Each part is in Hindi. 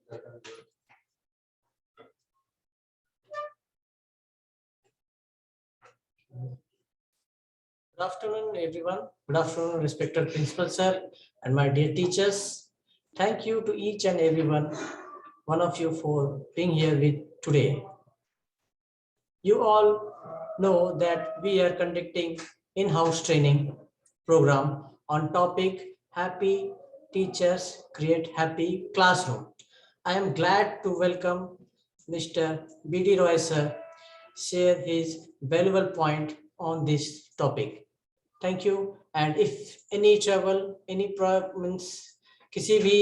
Good afternoon, everyone. Good afternoon, respected principal sir and my dear teachers. Thank you to each and everyone, one of you for being here with today. You all know that we are conducting in-house training program on topic Happy Teachers Create Happy Classroom. I am glad to welcome Mr. B.D. Roy sir share his valuable point on this topic. Thank you and if any trouble any means किसी भी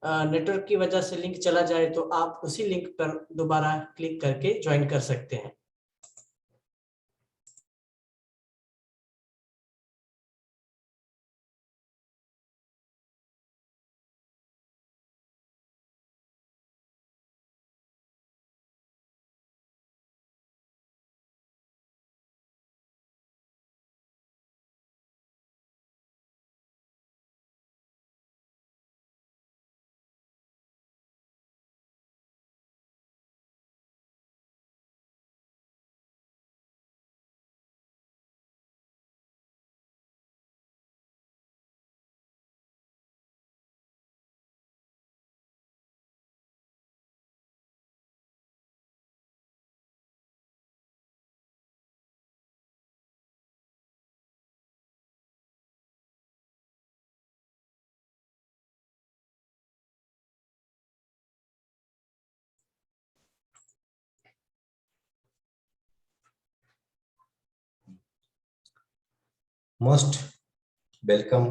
नेटवर्क की वजह से लिंक चला जाए तो आप उसी लिंक पर दोबारा क्लिक करके ज्वाइन कर सकते हैं. Most welcome,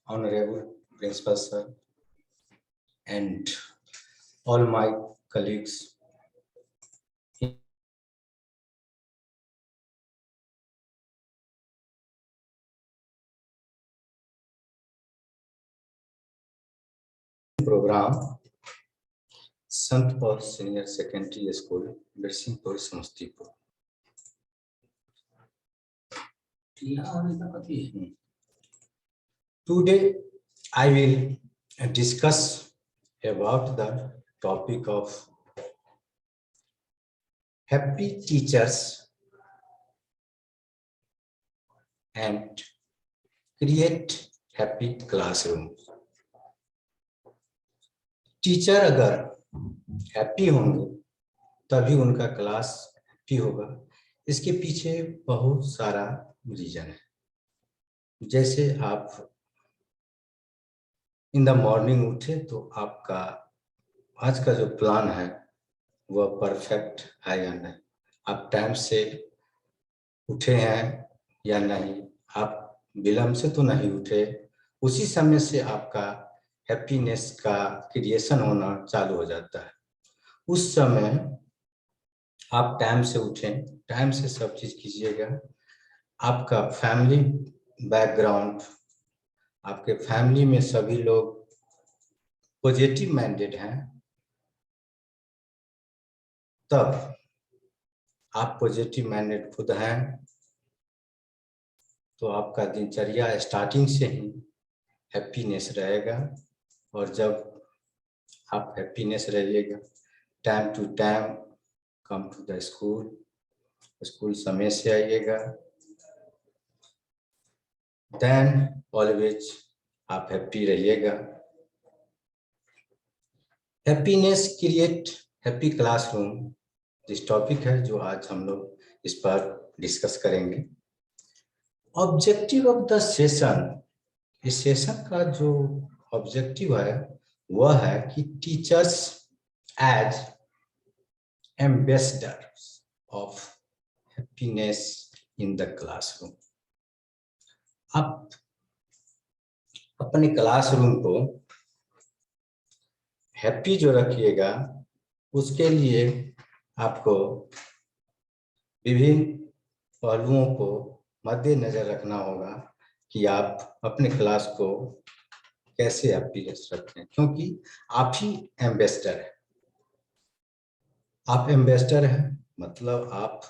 Honorable Principal Sir, and all my colleagues. Program Sant Paul Senior Secondary School, Birsinghpur, Samastipur. Today, I will discuss about the topic of happy teachers and create happy classrooms. Teacher अगर हैप्पी होंगे तभी उनका क्लास हैप्पी होगा. इसके पीछे बहुत सारा रीजन है. जैसे आप इन द मॉर्निंग उठे तो आपका आज का जो प्लान है वह परफेक्ट है या नहीं, आप टाइम से उठे हैं या नहीं, आप विलंब से तो नहीं उठे, उसी समय से आपका हैप्पीनेस का क्रिएशन होना चालू हो जाता है. उस समय आप टाइम से उठें, टाइम से सब चीज कीजिएगा. आपका फैमिली बैकग्राउंड, आपके फैमिली में सभी लोग पॉजिटिव माइंडेड हैं, तब आप पॉजिटिव माइंडेड खुद हैं तो आपका दिनचर्या स्टार्टिंग से ही हैप्पीनेस रहेगा. और जब आप हैप्पीनेस रहिएगा, time to time come to the school, school समय से आइएगा, देन ऑलवेज आप हैप्पी रहिएगा. हैप्पीनेस क्रिएट हैप्पी क्लासरूम जिस टॉपिक है जो आज हम लोग इस पर डिस्कस करेंगे. ऑब्जेक्टिव ऑफ द सेशन, इस सेशन का जो ऑब्जेक्टिव है वह है कि teachers as ambassadors of happiness in the classroom. आप अपने क्लासरूम को हैप्पी जो रखिएगा उसके लिए आपको विभिन्न पहलुओं को मद्देनजर रखना होगा कि आप अपने क्लास को कैसे हैप्पीनेस रखें, क्योंकि आप ही एम्बेसडर हैं. आप एम्बेसडर हैं मतलब आप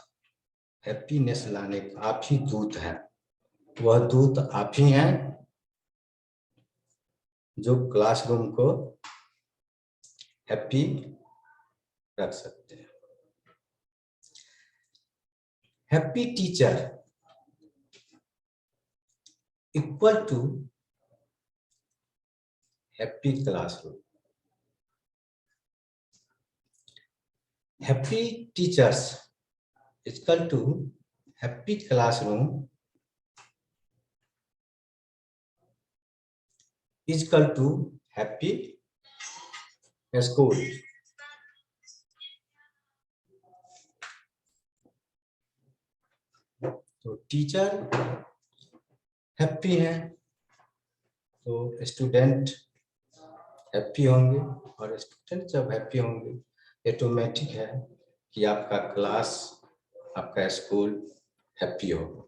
हैप्पीनेस लाने आप ही दूत हैं. वह दूत आप ही हैं जो क्लासरूम को हैप्पी रख सकते हैं। Happy teacher equal to happy classroom. Happy teachers equal to happy classroom equal to happy school. तो टीचर हैप्पी है तो स्टूडेंट हैप्पी होंगे, और स्टूडेंट जब हैप्पी होंगे ऑटोमेटिक है कि आपका क्लास, आपका स्कूल हैप्पी होगा।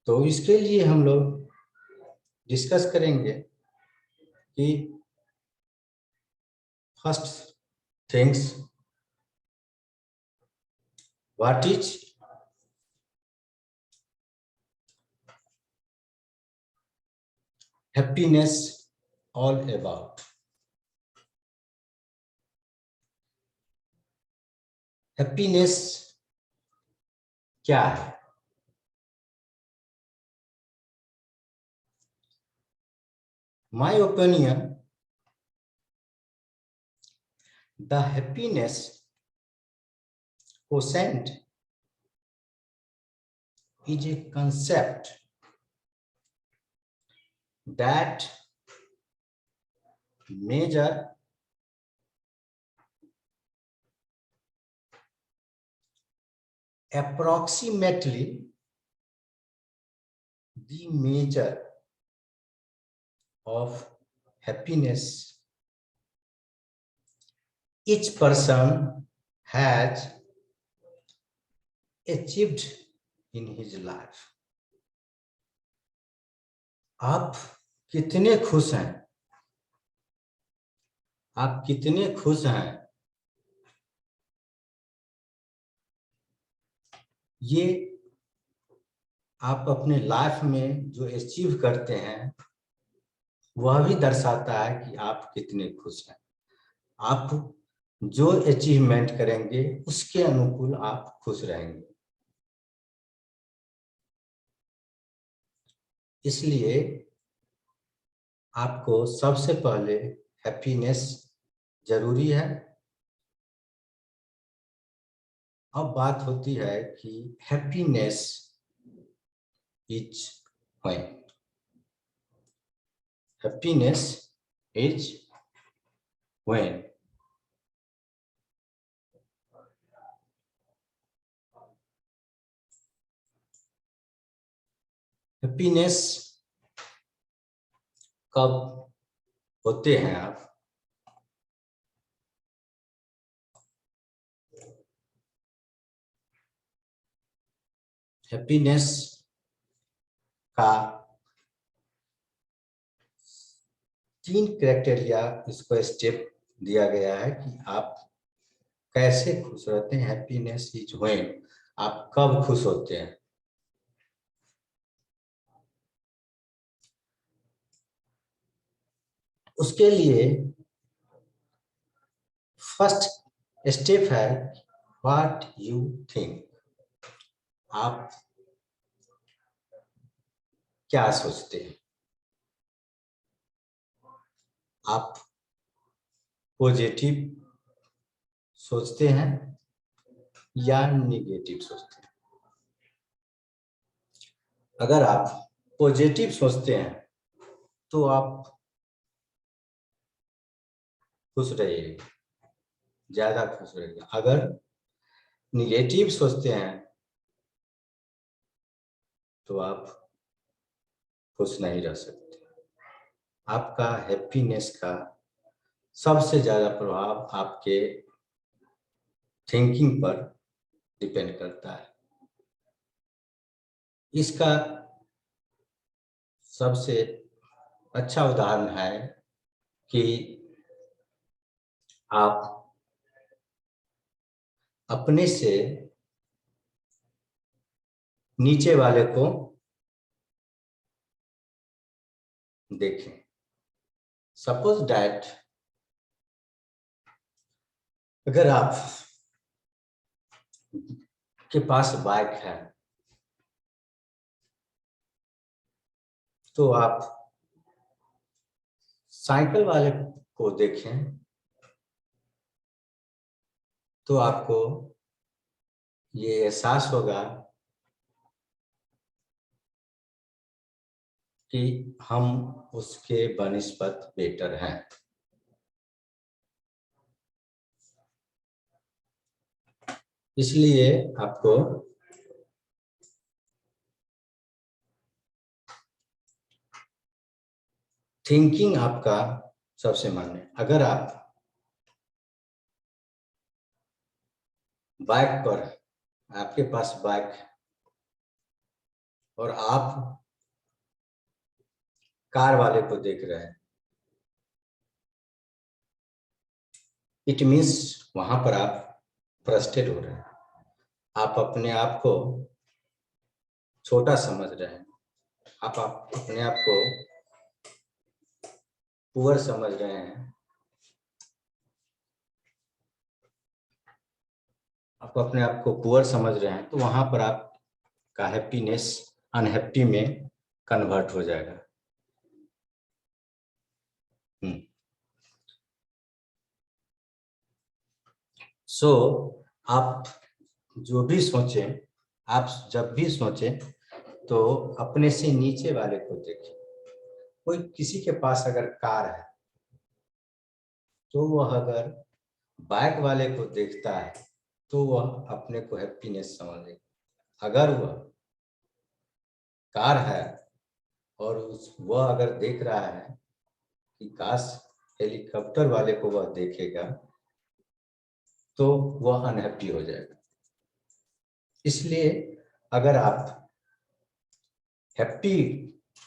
तो इसके लिए हम लोग डिस्कस करेंगे कि first things, what is happiness all about. Happiness क्या है? My opinion, the happiness quotient is a concept that measure approximately the measure of happiness each person has achieved in his life. आप कितने खुश हैं? आप कितने खुश हैं? ये आप अपने लाइफ में जो अचीव करते हैं वह भी दर्शाता है कि आप कितने खुश हैं। आप जो अचीवमेंट करेंगे उसके अनुकूल आप खुश रहेंगे। इसलिए आपको सबसे पहले हैप्पीनेस जरूरी है। अब बात होती है कि happiness is when. Happiness is when happiness कब होते हैं आप? हैप्पीनेस का 3 क्राइटेरिया, इसको स्टेप दिया गया है कि आप कैसे खुश रहते हैं। हैप्पीनेस इज व्हेन, आप कब खुश होते हैं। उसके लिए फर्स्ट स्टेप है व्हाट यू थिंक। आप क्या सोचते हैं? आप पॉजिटिव सोचते हैं या निगेटिव सोचते हैं? अगर आप पॉजिटिव सोचते हैं तो आप खुश रहिए, ज्यादा खुश रहिए। अगर निगेटिव सोचते हैं तो आप खुश नहीं रह सकते। आपका हैप्पीनेस का सबसे ज्यादा प्रभाव आपके थिंकिंग पर डिपेंड करता है। इसका सबसे अच्छा उदाहरण है कि आप अपने से नीचे वाले को देखें। सपोज दैट अगर आप के पास बाइक है तो आप साइकिल वाले को देखें तो आपको ये एहसास होगा कि हम उसके बनिस्बत बेटर हैं। इसलिए आपको थिंकिंग आपका सबसे मान्य। अगर आप बाइक पर, आपके पास बाइक है और आप कार वाले को देख रहे हैं, इट मीन्स वहां पर आप फ्रस्ट्रेट हो रहे हैं, आप अपने आप को छोटा समझ रहे हैं, आप अपने आप को पुअर समझ रहे हैं, आप अपने आप को पुअर समझ रहे हैं, तो वहां पर आपका हैप्पीनेस अनहैप्पी में कन्वर्ट हो जाएगा। सो आप जो भी सोचें, आप जब भी सोचें तो अपने से नीचे वाले को देखें। कोई किसी के पास अगर कार है तो वह अगर बाइक वाले को देखता है तो वह अपने को हैप्पीनेस समझेगा। अगर वह कार है और वह अगर देख रहा है कि काश हेलीकॉप्टर वाले को वह देखेगा तो वह अनहैप्पी हो जाएगा। इसलिए अगर आप हैप्पी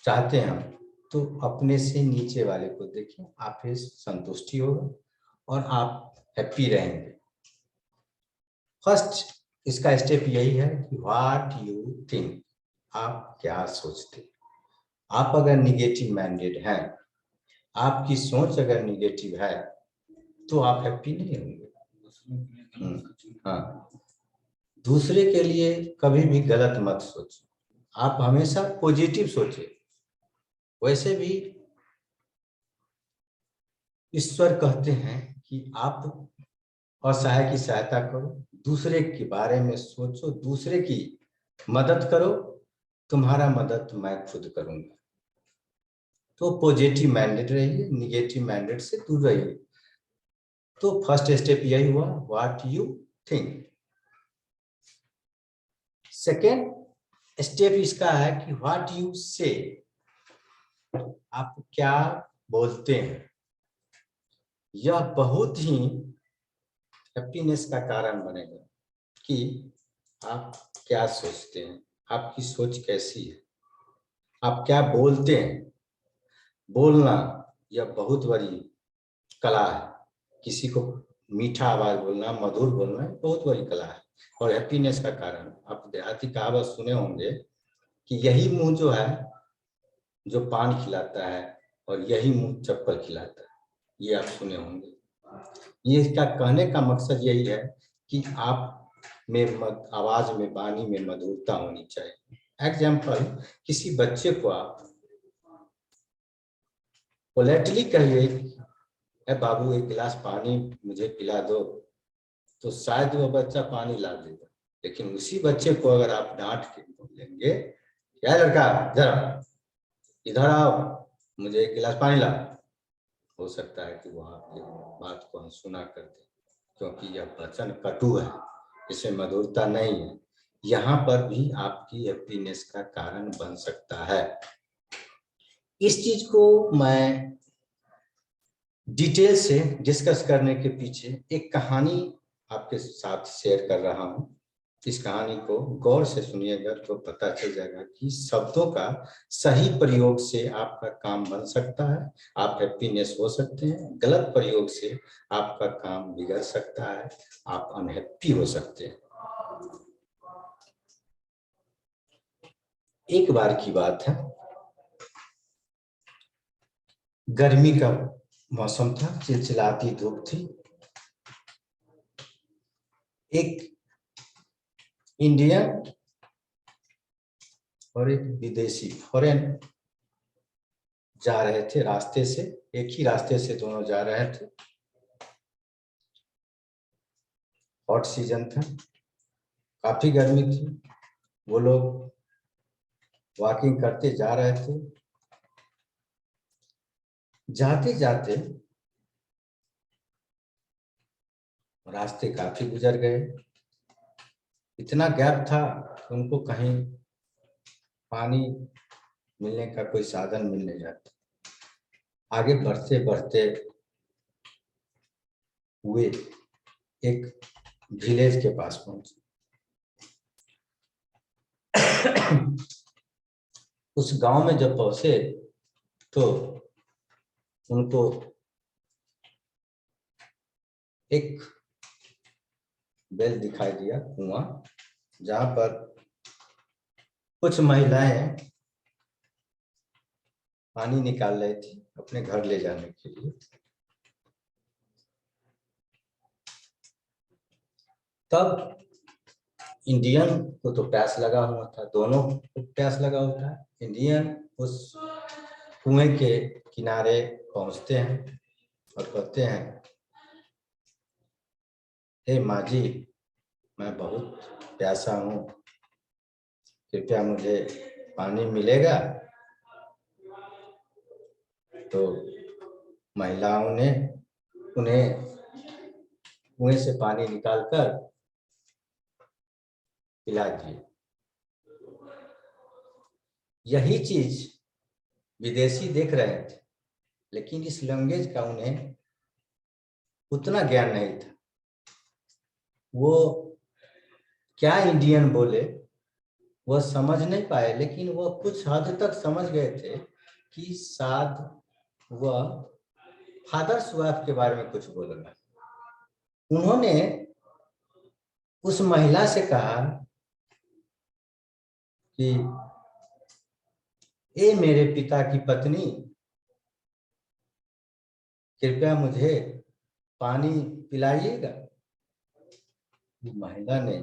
चाहते हैं तो अपने से नीचे वाले को देखिए, आप ही संतुष्टि होगा और आप हैप्पी रहेंगे। फर्स्ट इसका स्टेप यही है कि व्हाट यू थिंक, आप क्या सोचते हैं। आप अगर निगेटिव माइंडेड हैं, आपकी सोच अगर निगेटिव है तो आप हैप्पी नहीं होंगे। हाँ, दूसरे के लिए कभी भी गलत मत सोचिए, आप हमेशा पॉजिटिव सोचिए। वैसे भी ईश्वर कहते हैं कि आप असहाय की सहायता करो, दूसरे के बारे में सोचो, दूसरे की मदद करो, तुम्हारा मदद मैं खुद करूंगा। तो पॉजिटिव माइंडेड रहिए, निगेटिव माइंडेड से दूर रहिए। तो फर्स्ट स्टेप यही हुआ, what you think. Second step इसका है कि व्हाट यू से, आप क्या बोलते हैं। यह बहुत ही हैप्पीनेस का कारण बनेगा कि आप क्या सोचते हैं, आपकी सोच कैसी है, आप क्या बोलते हैं। बोलना यह बहुत बड़ी कला है। किसी को मीठा आवाज बोलना, मधुर बोलना बहुत बड़ी कला है और हैप्पीनेस का कारण। आप देहाती कहावत सुने होंगे कि यही मुंह जो है जो पान खिलाता है और यही मुंह चप्पल खिलाता है, ये आप सुने होंगे। ये इसका कहने का मकसद यही है कि आप में आवाज में, वाणी में मधुरता होनी चाहिए। एग्जाम्पल, किसी बच्चे को आप पोलाइटली कहिए, है बाबू एक गिलास पानी मुझे पिला दो, तो शायद वो बच्चा पानी ला देगा। लेकिन उसी बच्चे को अगर आप डांट के बोलेंगे, क्या लड़का जरा इधर आओ, मुझे एक गिलास पानी ला, हो सकता है कि वो आपकी बात को अनसुना कर दे, क्योंकि यह वचन कटु है, इसमें मधुरता नहीं है। यहाँ पर भी आपकी हैप्पीनेस का कारण बन सकता है। इस चीज को मैं डिटेल से डिस्कस करने के पीछे एक कहानी आपके साथ शेयर कर रहा हूं। इस कहानी को गौर से सुनिएगा तो पता चल जाएगा कि शब्दों का सही प्रयोग से आपका काम बन सकता है, आप हैप्पीनेस हो सकते हैं। गलत प्रयोग से आपका काम बिगड़ सकता है, आप अनहैप्पी हो सकते हैं। एक बार की बात है, गर्मी का मौसम था, चिलचिलाती धूप थी। एक इंडियन और एक विदेशी फॉरेन जा रहे थे रास्ते से, एक ही रास्ते से दोनों जा रहे थे। हॉट सीजन था, काफी गर्मी थी। वो लोग वॉकिंग करते जा रहे थे। जाते जाते रास्ते काफी गुजर गए। इतना गैप था कि उनको कहीं पानी मिलने का कोई साधन मिल नहीं जाता। आगे बढ़ते बढ़ते हुए एक विलेज के पास पहुंचे। उस गांव में जब पहुंचे तो उनको एक वेल दिखाई दिया, कुआं, जहां पर कुछ महिलाएं पानी निकाल रही थी अपने घर ले जाने के लिए। तब इंडियन को तो प्यास लगा हुआ था, दोनों को प्यास लगा हुआ था। इंडियन उस कुएं के किनारे पहुंचते हैं और कहते हैं, हे माँ जी, मैं बहुत प्यासा हूँ, कृपया मुझे पानी मिलेगा? तो महिलाओं ने उन्हें कुएं से पानी निकालकर पिला दिए। यही चीज विदेशी देख रहे थे, लेकिन इस लैंग्वेज का उन्हें उतना ज्ञान नहीं था। वो क्या इंडियन बोले वह समझ नहीं पाए, लेकिन वह कुछ हद तक समझ गए थे कि शायद वह फादर्स वाइफ के बारे में कुछ बोल रहा है। उन्होंने उस महिला से कहा कि ए मेरे पिता की पत्नी, कृपया मुझे पानी पिलाइएगा। महिला ने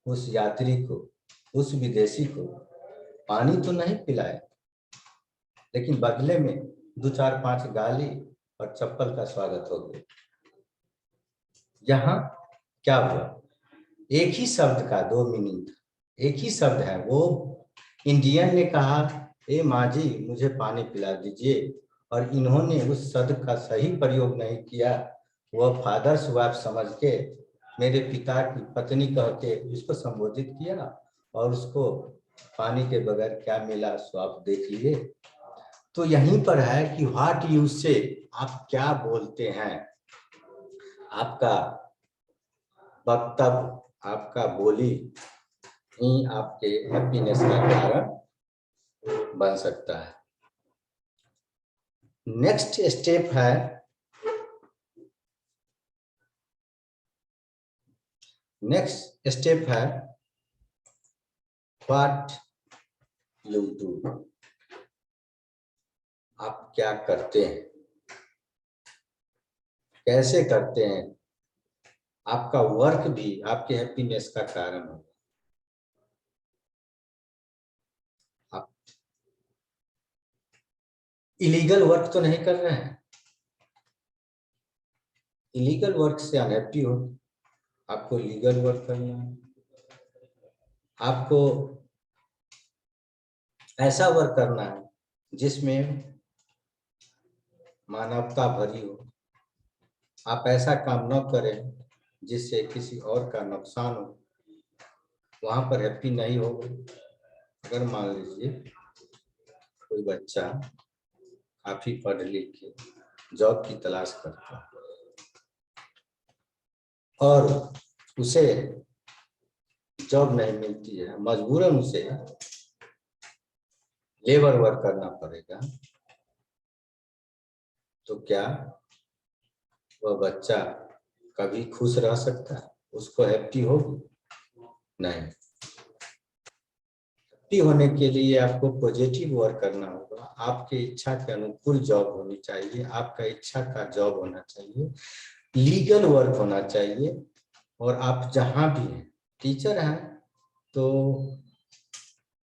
उस यात्री को, उस विदेशी को पानी तो नहीं पिलाया, लेकिन बदले में 2-4-5 गाली और चप्पल का स्वागत हो गया। यहाँ क्या हुआ? एक ही शब्द का 2 मीनिंग था, एक ही शब्द है। वो इंडियन ने कहा, ए माँ जी मुझे पानी पिला दीजिए, और इन्होंने उस शब्द का सही प्रयोग नहीं किया। वह फादर्स वाइफ समझ के मेरे पिता की पत्नी कह के उसको संबोधित किया, और उसको पानी के बगैर क्या मिला सो आप देख लिए। तो यहीं पर है कि व्हाट यू से, आप क्या बोलते हैं। आपका वक्तव्य, आपका बोली ही आपके हैप्पीनेस का कारण बन सकता है। नेक्स्ट स्टेप है व्हाट यू डू। आप क्या करते हैं, कैसे करते हैं। आपका वर्क भी आपके हैप्पीनेस का कारण होगा। आप इलीगल वर्क तो नहीं कर रहे हैं। इलीगल वर्क से अनहैप्पी हो, आपको लीगल वर्क करना है। आपको ऐसा वर्क करना है जिसमें मानवता भरी हो। आप ऐसा काम न करें जिससे किसी और का नुकसान हो, वहां पर हैप्पी नहीं होगा। अगर मान लीजिए कोई बच्चा काफी पढ़ लिख के जॉब की तलाश करता है और उसे जॉब नहीं मिलती है, मजबूरन उसे लेबर वर्क करना पड़ेगा, तो क्या वह बच्चा कभी खुश रह सकता है? उसको हैप्पी होगी? नहीं। हैप्पी होने के लिए आपको पॉजिटिव वर्क करना होगा। आपके इच्छा के अनुकूल जॉब होनी चाहिए, आपका इच्छा का जॉब होना चाहिए। लीगल वर्क होना चाहिए। और आप जहां भी हैं, टीचर हैं तो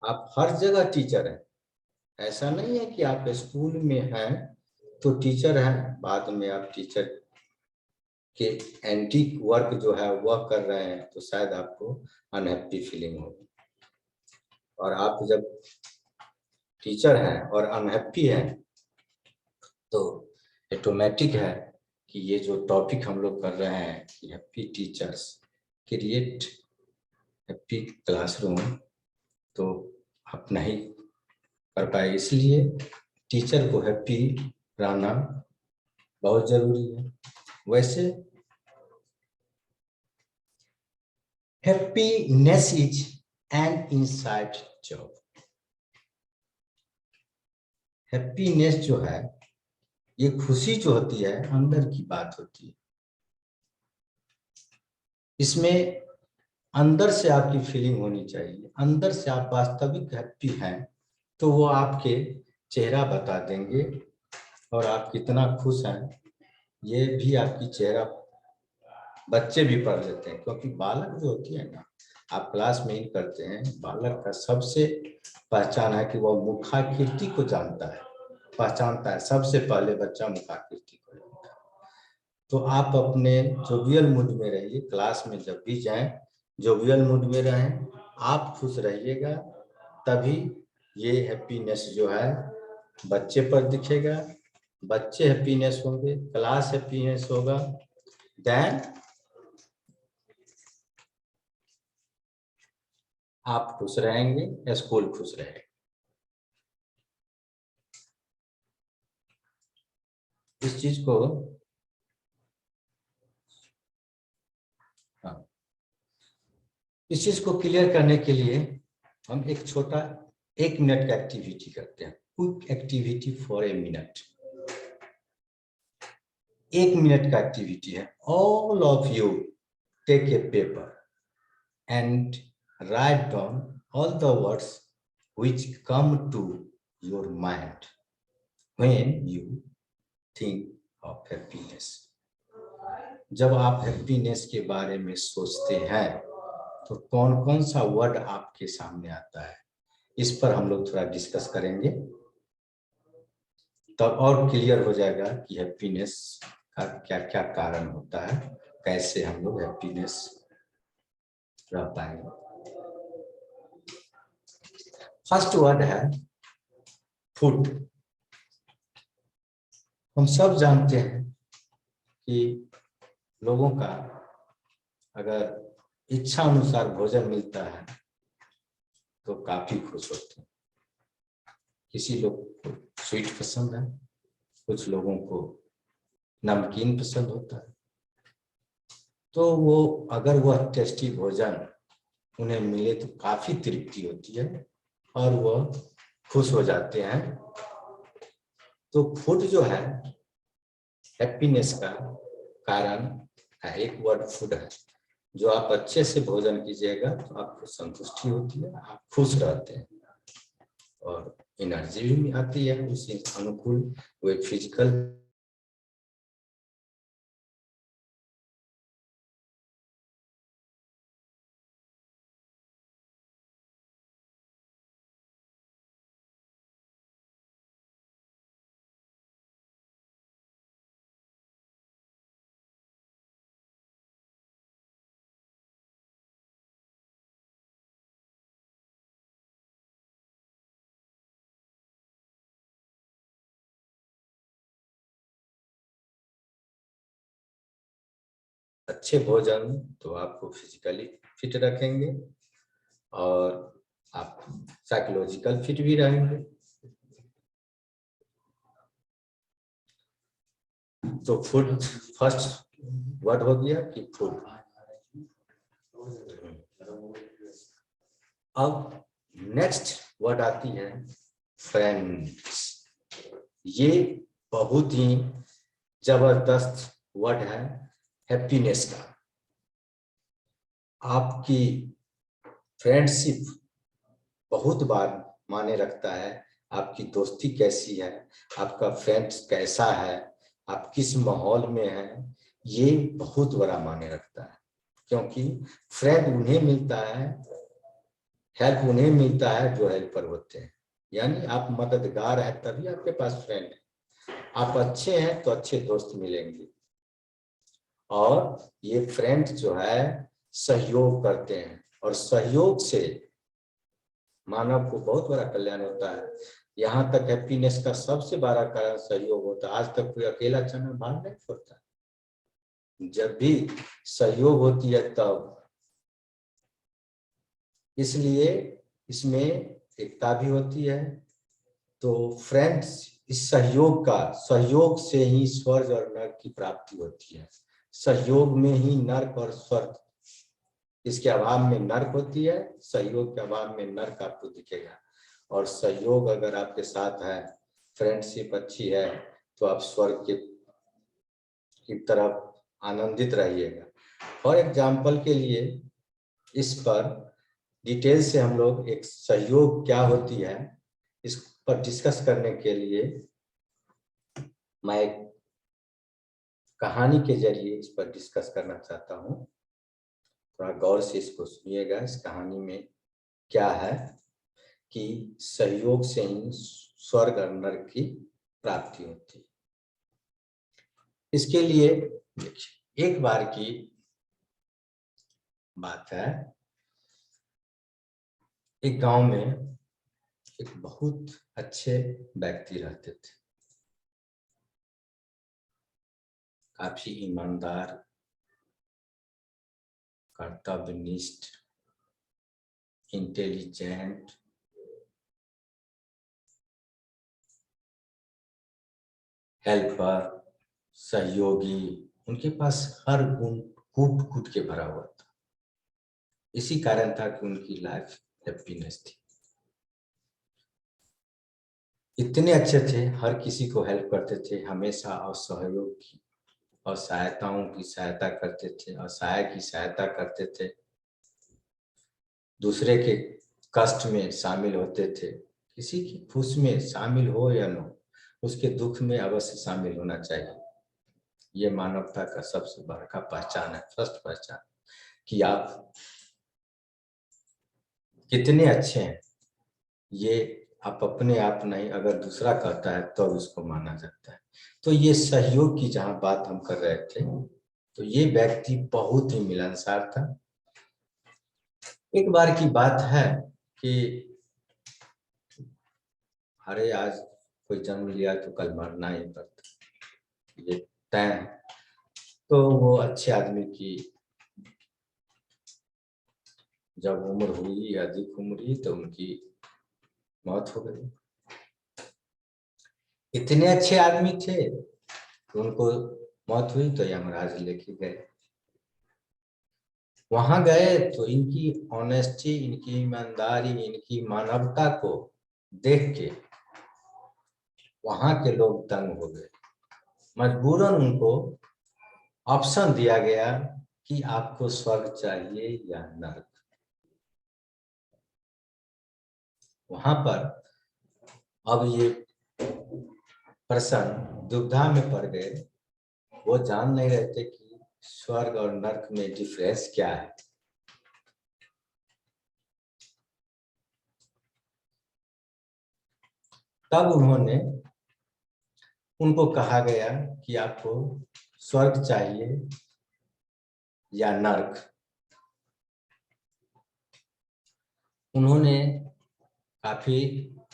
आप हर जगह टीचर हैं। ऐसा नहीं है कि आप स्कूल में हैं तो टीचर हैं, बाद में आप टीचर के एंटी वर्क जो है वह कर रहे हैं तो शायद आपको अनहैप्पी फीलिंग होगी। और आप जब टीचर हैं और अनहैप्पी हैं तो ऑटोमेटिक है कि ये जो टॉपिक हम लोग कर रहे हैं कि happy teachers create happy classroom, तो आप नहीं कर पाए। इसलिए टीचर को हैप्पी रहना बहुत जरूरी है। वैसे happiness is an inside job. Happiness जो है, ये खुशी जो होती है अंदर की बात होती है। इसमें अंदर से आपकी फीलिंग होनी चाहिए। अंदर से आप वास्तविक हैप्पी हैं तो वो आपके चेहरा बता देंगे। और आप कितना खुश हैं ये भी आपकी चेहरा बच्चे भी पढ़ लेते हैं, क्योंकि बालक जो होती है ना, आप क्लास में इन करते हैं, बालक का सबसे पहचान है कि वह मुखाकृति को जानता है, पहचानता है। सबसे पहले बच्चा मुखाकृति को जानता है। तो आप अपने जोवियल मूड में रहिए। क्लास में जब भी जाएं जोवियल मूड में रहें, आप खुश रहिएगा, तभी ये हैप्पीनेस जो है बच्चे पर दिखेगा। बच्चे हैप्पीनेस होंगे, क्लास हैप्पीनेस होगा, देन आप खुश रहेंगे, स्कूल खुश रहेगा। इस चीज को इस चीज को क्लियर करने के लिए हम एक छोटा 1 मिनट का एक्टिविटी करते हैं। Quick activity for a minute. 1 minute का एक्टिविटी है। All of you take a paper and write down all the words which come to your mind when you think of happiness. जब आप हैप्पीनेस के बारे में सोचते हैं तो कौन कौन सा वर्ड आपके सामने आता है, इस पर हम लोग थोड़ा डिस्कस करेंगे, तब और क्लियर हो जाएगा कि हैप्पीनेस का क्या क्या कारण होता है, कैसे हम लोग हैप्पीनेस रह पाएंगे। फर्स्ट वर्ड है फूड। हम सब जानते हैं कि लोगों का अगर इच्छा अनुसार भोजन मिलता है तो काफी खुश होते हैं। किसी लोग को स्वीट पसंद है, कुछ लोगों को नमकीन पसंद होता है। तो वो अगर वह टेस्टी भोजन उन्हें मिले तो काफी तृप्ति होती है और वह खुश हो जाते हैं। तो फूड जो है हैप्पीनेस का कारण है। एक वर्ड फूड है। जो आप अच्छे से भोजन कीजिएगा तो आपको संतुष्टि होती है, आप खुश रहते हैं और एनर्जी भी आती है उसी अनुकूल। वे फिजिकल अच्छे भोजन तो आपको फिजिकली फिट रखेंगे और आप साइकोलॉजिकल फिट भी रहेंगे। तो फूड फर्स्ट वर्ड हो गया कि फूड। अब नेक्स्ट वर्ड आती है फ्रेंड्स। ये बहुत ही जबरदस्त वर्ड है हैप्पीनेस का। आपकी फ्रेंडशिप बहुत बार माने रखता है। आपकी दोस्ती कैसी है, आपका फ्रेंड्स कैसा है, आप किस माहौल में हैं, ये बहुत बड़ा मायने रखता है, क्योंकि फ्रेंड उन्हें मिलता है, हेल्प उन्हें मिलता है जो हेल्पर होते हैं। यानी आप मददगार हैं तभी आपके पास फ्रेंड है, आप अच्छे हैं तो अच्छे दोस्त मिलेंगे। और ये फ्रेंड जो है सहयोग करते हैं, और सहयोग से मानव को बहुत बड़ा कल्याण होता है। यहाँ तक हैप्पीनेस का सबसे बड़ा कारण सहयोग होता है। आज तक कोई अकेला चना भार नहीं फोड़ता, जब भी सहयोग होती है तब। इसलिए इसमें एकता भी होती है। तो फ्रेंड्स, इस सहयोग से ही स्वर्ग और नर्क की प्राप्ति होती है। सहयोग में ही नर्क और स्वर्ग, इसके अभाव में नर्क होती है, सहयोग के अभाव में नर्क आपको दिखेगा। और सहयोग अगर आपके साथ है, फ्रेंडशिप अच्छी है, तो आप स्वर्ग की तरफ आनंदित रहिएगा। फॉर एग्जाम्पल के लिए इस पर डिटेल से हम लोग एक सहयोग क्या होती है इस पर डिस्कस करने के लिए मैं एक कहानी के जरिए इस पर डिस्कस करना चाहता हूँ। थोड़ा गौर से इसको सुनिएगा। इस कहानी में क्या है कि सहयोग से ही स्वर्ग और नरक की प्राप्ति होती है। इसके लिए देखिए, एक बार की बात है, एक गांव में एक बहुत अच्छे व्यक्ति रहते थे, काफी ईमानदार, कर्तव्यनिष्ठ, इंटेलिजेंट, हेल्पर, सहयोगी। उनके पास हर गुण कूट कूट के भरा हुआ था। इसी कारण था कि उनकी लाइफ हैप्पीनेस थी। इतने अच्छे थे, हर किसी को हेल्प करते थे हमेशा, और सहयोग की और सहायताओं की सहायता करते थे, असहाय की सहायता करते थे, दूसरे के कष्ट में शामिल होते थे। किसी की खुश में शामिल हो या न हो, उसके दुख में अवश्य शामिल होना चाहिए। ये मानवता का सबसे बड़ा पहचान है, फर्स्ट पहचान, कि आप कितने अच्छे हैं। ये आप अपने आप नहीं, अगर दूसरा कहता है तो उसको माना जाता है। तो ये सहयोग की जहां बात हम कर रहे थे, तो ये व्यक्ति बहुत ही मिलनसार था। एक बार की बात है कि अरे आज कोई जन्म लिया तो कल मरना ही पड़ता, ये तय है। तो वो अच्छे आदमी की जब उम्र हुई, अधिक उम्र हुई, तो उनकी मौत हो गई। इतने अच्छे आदमी थे कि उनको मौत हुई तो यमराज लेके गए। वहां गए तो इनकी ऑनेस्टी, इनकी ईमानदारी, इनकी मानवता को देख के वहां के लोग दंग हो गए। मजबूरन उनको ऑप्शन दिया गया कि आपको स्वर्ग चाहिए या नरक। वहां पर अब ये पर्सन दुविधा में पड़ गए। वो जान नहीं रहे थे कि स्वर्ग और नरक में डिफरेंस क्या है। तब उनको कहा गया कि आपको स्वर्ग चाहिए या नरक। उन्होंने काफी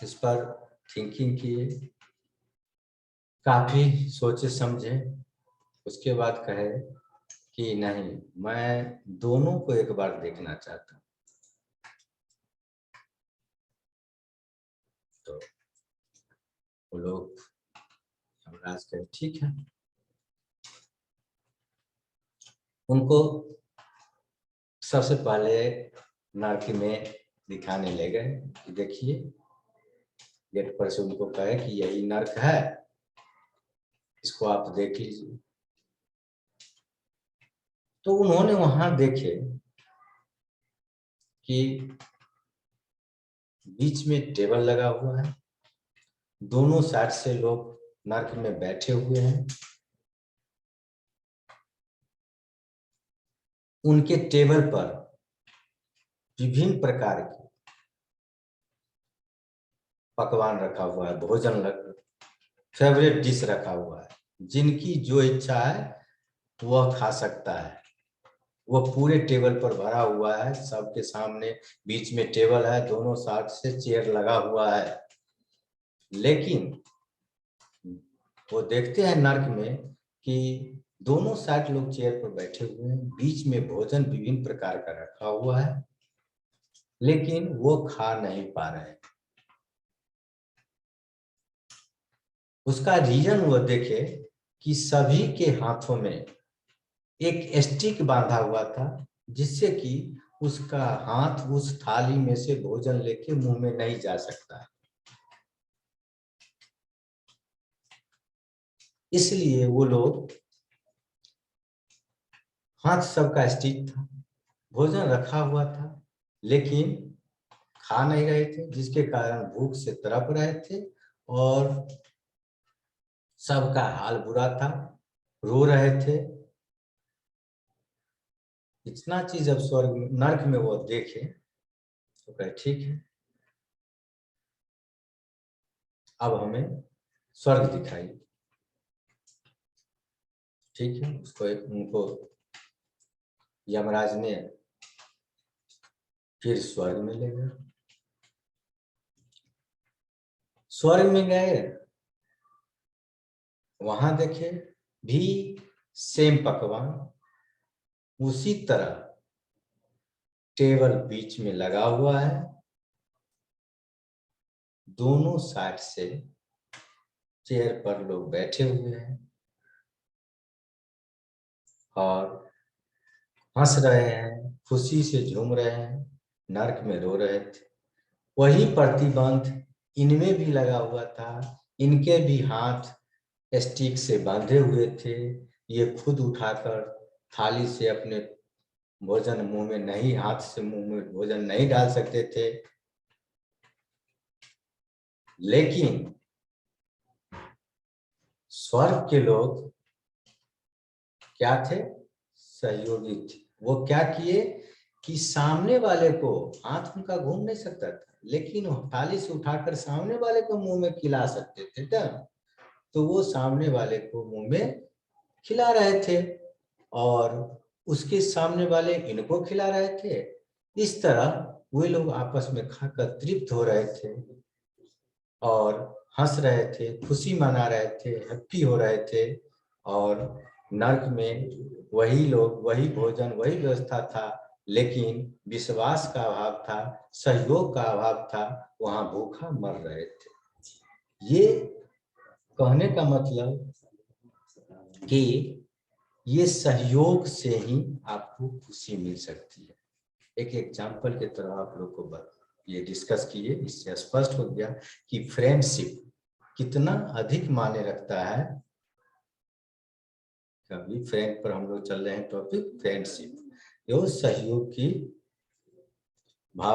इस पर थिंकिंग किए, काफी सोचे समझे, उसके बाद कहे कि नहीं, मैं दोनों को एक बार देखना चाहता हूँ। तो वो लोग, यमराज कहे ठीक है। उनको सबसे पहले नरक में दिखाने ले गए कि देखिए, गेट पर से उनको कहे कि यही नरक है, इसको आप देख लीजिए। तो उन्होंने वहां देखे कि बीच में टेबल लगा हुआ है, दोनों साइड से लोग नरक में बैठे हुए हैं। उनके टेबल पर विभिन्न प्रकार के पकवान रखा हुआ है, भोजन फेवरेट डिश रखा हुआ है, जिनकी जो इच्छा है वह खा सकता है। वह पूरे टेबल पर भरा हुआ है, सबके सामने बीच में टेबल है, दोनों साइड से चेयर लगा हुआ है। लेकिन वो देखते हैं नर्क में कि दोनों साइड लोग चेयर पर बैठे हुए हैं, बीच में भोजन विभिन्न प्रकार का रखा हुआ है, लेकिन वो खा नहीं पा रहे। उसका रीजन वो देखे कि सभी के हाथों में एक स्टिक बांधा हुआ था, जिससे कि उसका हाथ उस थाली में से भोजन लेके मुंह में नहीं जा सकता। इसलिए वो लोग, हाथ सबका स्टिक था, भोजन रखा हुआ था, लेकिन खा नहीं रहे थे, जिसके कारण भूख से तड़प रहे थे और सबका हाल बुरा था, रो रहे थे। इतना चीज जब स्वर्ग नर्क में वो देखे तो कहे ठीक है, अब हमें स्वर्ग दिखाई। ठीक है, उनको यमराज ने फिर स्वर्ग में ले गए। स्वर्ग में गए, वहां देखे भी सेम पकवान, उसी तरह टेबल बीच में लगा हुआ है, दोनों साइड से चेयर पर लोग बैठे हुए हैं और हंस रहे हैं, खुशी से झूम रहे हैं, नर्क में रो रहे थे। वही प्रतिबंध इनमें भी लगा हुआ था, इनके भी हाथ स्टिक से बांधे हुए थे, ये खुद उठाकर थाली से अपने भोजन मुंह में नहीं, हाथ से मुंह में भोजन नहीं डाल सकते थे। लेकिन स्वर्ग के लोग क्या थे? सहयोगी थे। वो क्या किए कि सामने वाले को, हाथ उनका घूम नहीं सकता था, लेकिन थाली से उठाकर सामने वाले को मुंह में खिला सकते थे ना, तो वो सामने वाले को मुंह में खिला रहे थे और उसके सामने वाले इनको खिला रहे थे। इस तरह वे लोग आपस में खाकर तृप्त हो रहे थे और हंस रहे थे, खुशी मना रहे थे, हैप्पी हो रहे थे। और नर्क में वही लोग, वही भोजन, वही व्यवस्था था, लेकिन विश्वास का अभाव था, सहयोग का अभाव था, वहां भूखा मर रहे थे। ये कहने का मतलब कि ये सहयोग से ही आपको खुशी मिल सकती है। एक एग्जाम्पल की तरह आप लोग को ये डिस्कस किए, इससे स्पष्ट हो गया कि फ्रेंडशिप कितना अधिक मायने रखता है। कभी फ्रेंड पर हम लोग चल रहे हैं टॉपिक फ्रेंडशिप, जो सहयोग की